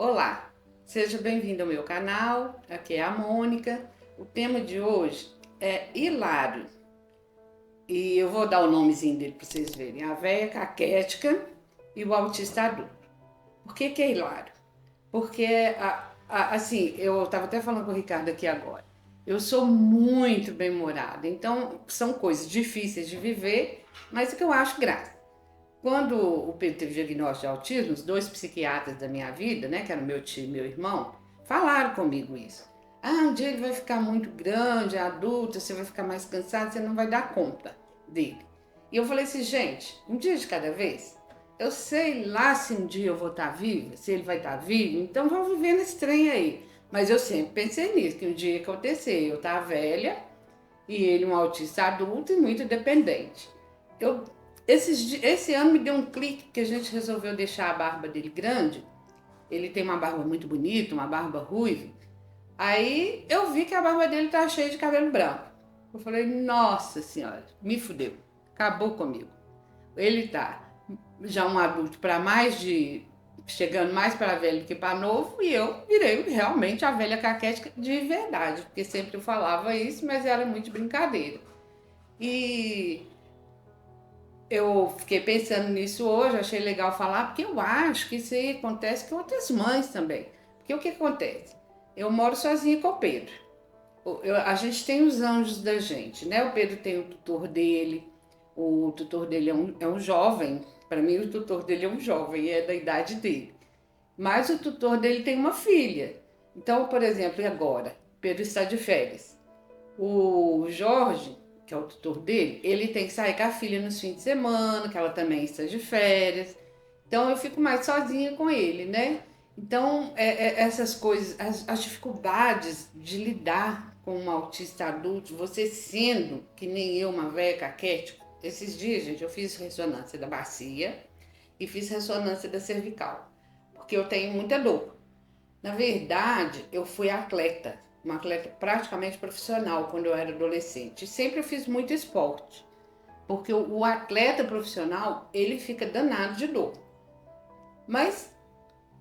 Olá, seja bem-vindo ao meu canal, aqui é a Mônica. O tema de hoje é hilário e eu vou dar o nomezinho dele para vocês verem: a véia caquética e o autista adulto. Por que é hilário? Porque, assim, eu estava até falando com o Ricardo aqui agora, eu sou muito bem-humorada, então são coisas difíceis de viver, mas que eu acho graça. Quando o Pedro teve diagnóstico de autismo, os dois psiquiatras da minha vida, né, que eram meu tio e meu irmão, falaram comigo isso. Um dia ele vai ficar muito grande, adulto, você vai ficar mais cansado, você não vai dar conta dele. E eu falei assim, gente, um dia de cada vez. Eu sei lá se um dia eu vou estar viva, se ele vai estar vivo, então vou viver nesse trem aí. Mas eu sempre pensei nisso, que um dia ia acontecer, eu estar velha e ele um autista adulto e muito dependente. Eu esse ano me deu um clique que a gente resolveu deixar a barba dele grande. Ele tem uma barba muito bonita, uma barba ruiva. Aí eu vi que a barba dele tá cheia de cabelo branco. Eu falei, nossa senhora, me fudeu, acabou comigo. Ele tá já um adulto para mais de... chegando mais para velho do que para novo, e eu virei realmente a velha caquética de verdade, porque sempre eu falava isso, mas era muito brincadeira. E eu fiquei pensando nisso hoje, achei legal falar, porque eu acho que isso aí acontece com outras mães também. Porque o que acontece? Eu moro sozinha com o Pedro. A gente tem os anjos da gente, né? O Pedro tem o tutor dele é um jovem. Para mim, o tutor dele é um jovem, é da idade dele. Mas o tutor dele tem uma filha. Então, por exemplo, e agora? Pedro está de férias. O Jorge, que é o tutor dele, ele tem que sair com a filha nos fins de semana, que ela também está de férias. Então eu fico mais sozinha com ele, né? Então essas coisas, as dificuldades de lidar com um autista adulto, você sendo que nem eu, uma velha caquética. Esses dias, gente, eu fiz ressonância da bacia e fiz ressonância da cervical, porque eu tenho muita dor. Na verdade, eu fui atleta, uma atleta praticamente profissional quando eu era adolescente. Sempre eu fiz muito esporte, porque o atleta profissional, ele fica danado de dor. Mas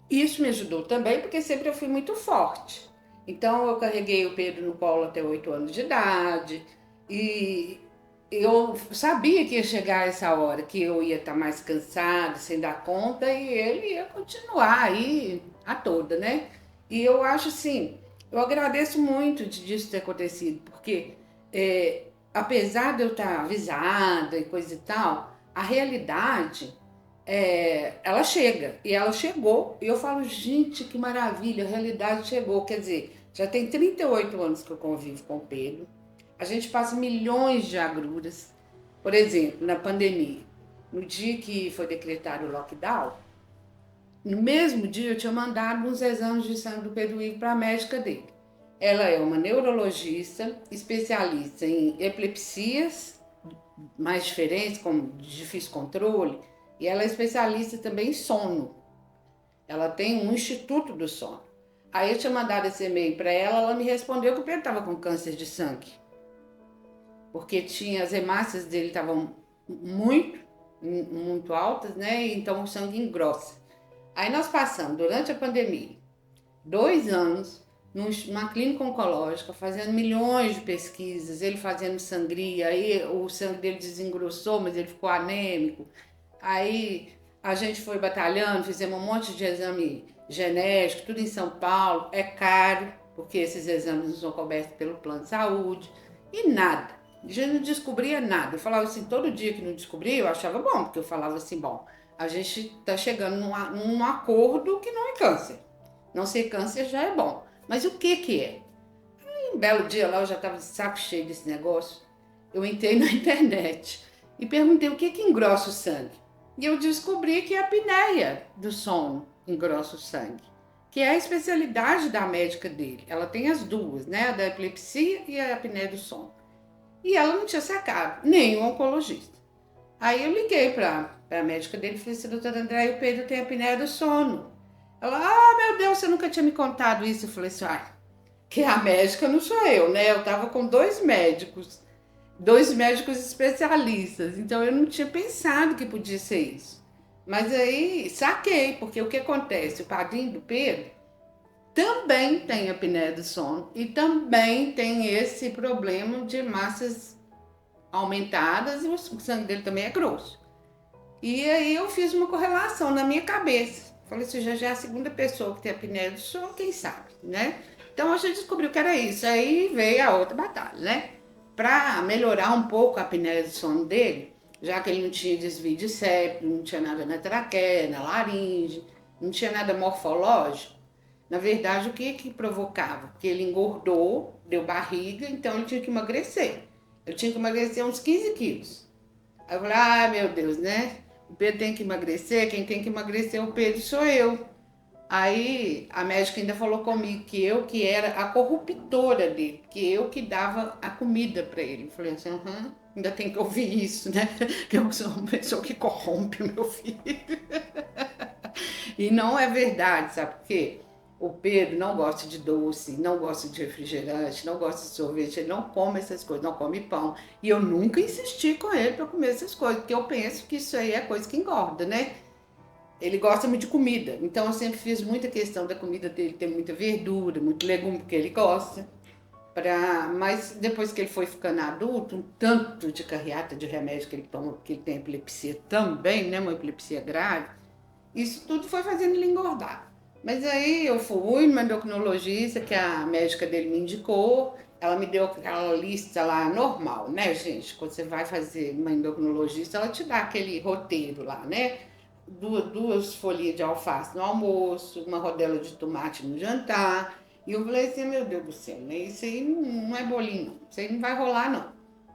isso me ajudou também, porque sempre eu fui muito forte. Então eu carreguei o Pedro no colo até 8 anos de idade e eu sabia que ia chegar essa hora, que eu ia estar mais cansada, sem dar conta, e ele ia continuar aí a toda, né? E eu acho assim, eu agradeço muito disso ter acontecido, porque apesar de eu estar avisada e coisa e tal, a realidade, ela chega, e ela chegou, e eu falo, gente, que maravilha, a realidade chegou, quer dizer, já tem 38 anos que eu convivo com o Pedro, a gente passa milhões de agruras. Por exemplo, na pandemia, no dia que foi decretado o lockdown, no mesmo dia eu tinha mandado uns exames de sangue do Pedro Ivo para a médica dele. Ela é uma neurologista, especialista em epilepsias mais diferentes, como de difícil controle, e ela é especialista também em sono. Ela tem um instituto do sono. Aí eu tinha mandado esse e-mail para ela, ela me respondeu que o Pedro estava com câncer de sangue, porque tinha as hemácias dele estavam muito altas, né? Então o sangue engrossa. Aí nós passamos, durante a pandemia, 2 anos numa clínica oncológica, fazendo milhões de pesquisas, ele fazendo sangria, aí o sangue dele desengrossou, mas ele ficou anêmico. Aí a gente foi batalhando, fizemos um monte de exame genético, tudo em São Paulo, é caro, porque esses exames não são cobertos pelo plano de saúde, e nada. A gente não descobria nada. Eu falava assim, todo dia que não descobria, eu achava bom, porque eu falava assim, bom, a gente está chegando num acordo que não é câncer. Não ser câncer já é bom. Mas o que é? Um belo dia lá, eu já estava de saco cheio desse negócio. Eu entrei na internet e perguntei o que engrossa o sangue. E eu descobri que a apneia do sono engrossa o sangue, que é a especialidade da médica dele. Ela tem as duas, né? A da epilepsia e a apneia do sono. E ela não tinha sacado, nem o oncologista. Aí eu liguei para a médica dele e falei assim, doutora André, o Pedro tem apneia do sono. Ela, meu Deus, você nunca tinha me contado isso. Eu falei assim, que a médica não sou eu, né? Eu tava com dois médicos especialistas, então eu não tinha pensado que podia ser isso. Mas aí saquei, porque o que acontece? O padrinho do Pedro também tem apneia do sono e também tem esse problema de massas aumentadas e o sangue dele também é grosso. E aí eu fiz uma correlação na minha cabeça. Falei, se já é a segunda pessoa que tem apneia do sono, quem sabe, né? Então a gente descobriu que era isso. Aí veio a outra batalha, né? Para melhorar um pouco a apneia do sono dele, já que ele não tinha desvio de septo, não tinha nada na traqueia, na laringe, não tinha nada morfológico. Na verdade, o que provocava? Porque ele engordou, deu barriga, então ele tinha que emagrecer. Eu tinha que emagrecer uns 15 quilos. Aí eu falei, ai meu Deus, né? O Pedro tem que emagrecer, quem tem que emagrecer o Pedro sou eu. Aí a médica ainda falou comigo que eu que era a corruptora dele, que eu que dava a comida para ele. Eu falei assim, ainda tem que ouvir isso, né? Que eu sou uma pessoa que corrompe o meu filho. E não é verdade, sabe por quê? O Pedro não gosta de doce, não gosta de refrigerante, não gosta de sorvete, ele não come essas coisas, não come pão. E eu nunca insisti com ele para comer essas coisas, porque eu penso que isso aí é coisa que engorda, né? Ele gosta muito de comida, então eu sempre fiz muita questão da comida dele ter muita verdura, muito legume, porque ele gosta. Mas depois que ele foi ficando adulto, um tanto de carreata de remédio que ele toma, porque ele tem epilepsia também, né? Uma epilepsia grave. Isso tudo foi fazendo ele engordar. Mas aí eu fui numa endocrinologista que a médica dele me indicou. Ela me deu aquela lista lá normal, né, gente? Quando você vai fazer uma endocrinologista, ela te dá aquele roteiro lá, né? Duas folhinhas de alface no almoço, uma rodela de tomate no jantar. E eu falei assim, meu Deus do céu, né? Isso aí não é bolinho, não. Isso aí não vai rolar, não.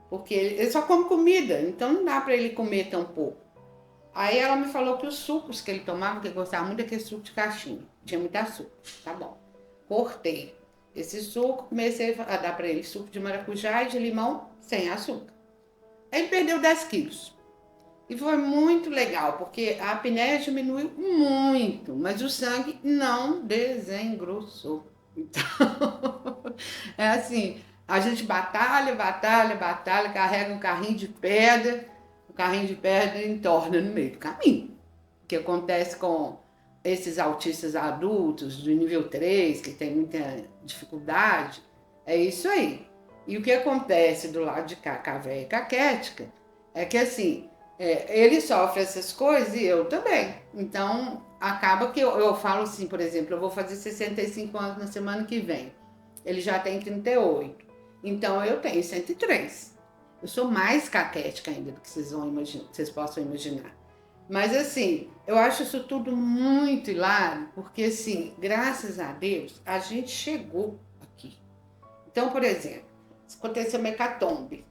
Porque ele só come comida, então não dá para ele comer tão pouco. Aí ela me falou que os sucos que ele tomava, que ele gostava muito daquele suco de caixinha, tinha muito açúcar. Tá bom. Cortei esse suco, comecei a dar para ele suco de maracujá e de limão sem açúcar. Aí ele perdeu 10 quilos. E foi muito legal, porque a apneia diminuiu muito, mas o sangue não desengrossou. Então, é assim, a gente batalha, batalha, batalha, carrega um carrinho de pedra, o carrinho de pedra entorna no meio do caminho. O que acontece com esses autistas adultos do nível 3 que tem muita dificuldade, é isso aí. E o que acontece do lado de cá, com a véia caquética, é que assim, ele sofre essas coisas e eu também. Então, acaba que eu falo assim, por exemplo, eu vou fazer 65 anos na semana que vem. Ele já tem 38. Então, eu tenho 103. Eu sou mais caquética ainda do que vocês possam imaginar. Mas assim, eu acho isso tudo muito hilário, porque assim, graças a Deus, a gente chegou aqui. Então, por exemplo, se acontecer uma hecatombe,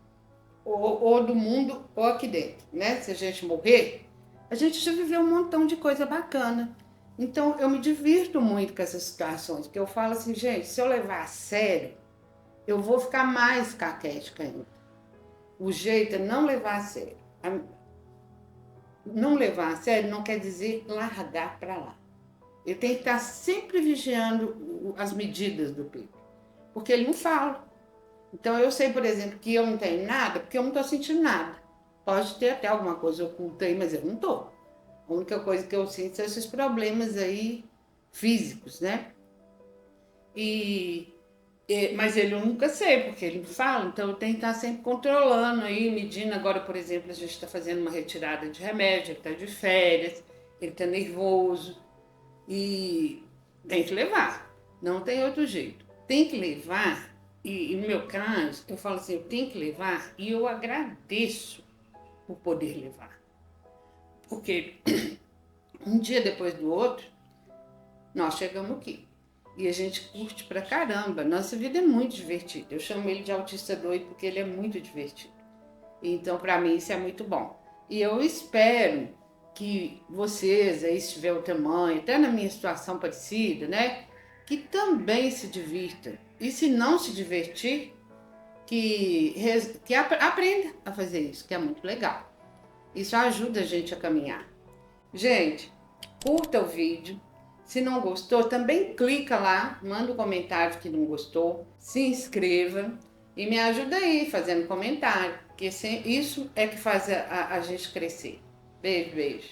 ou do mundo ou aqui dentro, né? Se a gente morrer, a gente já viveu um montão de coisa bacana. Então eu me divirto muito com essas situações, porque eu falo assim, gente, se eu levar a sério, eu vou ficar mais caquética ainda. O jeito é não levar a sério. Não levar a sério não quer dizer largar para lá. Eu tenho que estar sempre vigiando as medidas do Pedro, porque ele não fala. Então eu sei, por exemplo, que eu não tenho nada porque eu não estou sentindo nada. Pode ter até alguma coisa oculta aí, mas eu não estou. A única coisa que eu sinto são esses problemas aí físicos, né? E, mas ele eu nunca sei, porque ele me fala, então eu tenho que estar sempre controlando aí, medindo. Agora, por exemplo, a gente está fazendo uma retirada de remédio, ele está de férias, ele está nervoso e tem que levar. Não tem outro jeito. Tem que levar. E no meu caso, eu falo assim, eu tenho que levar e eu agradeço por poder levar. Porque um dia depois do outro, nós chegamos aqui. E a gente curte pra caramba. Nossa vida é muito divertida. Eu chamo ele de autista doido porque ele é muito divertido. Então, pra mim, isso é muito bom. E eu espero que vocês, aí se tiver o tamanho, até na minha situação parecida, né? Que também se divirtam. E se não se divertir, que aprenda a fazer isso, que é muito legal. Isso ajuda a gente a caminhar. Gente, curta o vídeo. Se não gostou, também clica lá, manda um comentário que não gostou, se inscreva e me ajuda aí fazendo comentário, porque isso é que faz a gente crescer. Beijo, beijo.